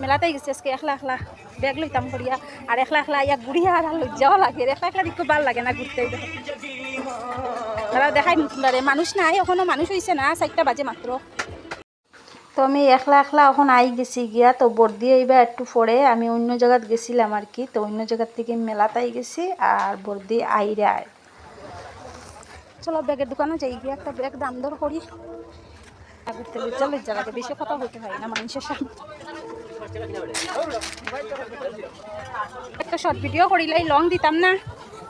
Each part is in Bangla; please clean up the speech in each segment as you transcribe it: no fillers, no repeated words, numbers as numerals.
মেলাতেই গেছি আজকে একলা একলা ব্যাগ লইতাম করিয়া আর একলা একলা ইয়া ঘুরিয়া আর লজ্জাও লাগে একলা একলা দেখতে ভালো লাগে না ঘুরতে তারা দেখাই মানুষ নাই এখনো মানুষ হয়েছে না 4টা বাজে মাত্র তো আমি একলা একলা এখন আই গেছি গিয়া তো বর্দি এইবার একটু পরে আমি অন্য জায়গাত গেছিলাম আর কি তো অন্য জায়গার থেকে মেলাতাই গেছি আর বর্দি আইরে আয় চলো ব্যাগের দোকানে যাই গিয়ে একটা ব্যাগ দাম দর করি ঘুরতে লজ্জা লাগে বেশি কথা বলতে হয় না মানুষের সামনে একটা শর্ট ভিডিও করিলাই লং দিতাম না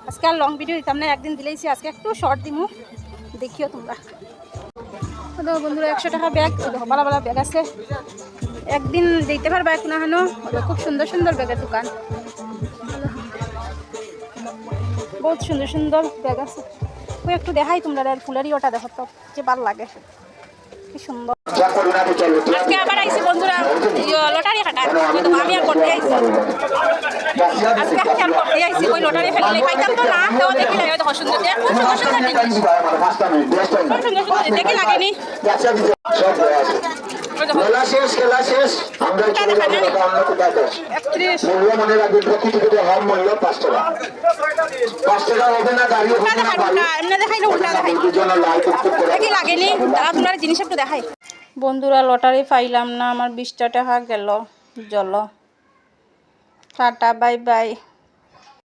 আজকে আর লং ভিডিও দিতাম না একদিন দিলেইছি আজকে একটু শর্ট দিমু দেখিও তোমরা বন্ধুরা 100 টাকা ব্যাগ ভালো ভালো ব্যাগ আছে একদিন দিতে পারবা এখন হানো খুব সুন্দর সুন্দর ব্যাগের দোকান বহুত সুন্দর সুন্দর ব্যাগ আছে ওই একটু দেখাই তোমরা ফুলেরই ওটা দেখো তো যে ভালো লাগে কি সুন্দর আজকে আবার আইছি বন্ধুরা লটারি কাটার আমি আর করতে আইছি আজকে আর করতে আইছি ওই লটারি ফেললে পাইতাম তো না তো দেখিলে দেখো সুন্দর দেখি লাগেনি খেলা শেষ আমরা মনে রাখবেন প্রকৃতিতে হর মূল্য 5 টাকা 5 টাকা হবে না গাড়ি হবে না এমনি দেখাইলে উল্টা দেখাই দেখি লাগেনি আপনার জিনিস একটু দেখাই বন্ধুরা লটারি পাইলাম না আমার 20 টাকা গেল চলো টাটা বাই বাই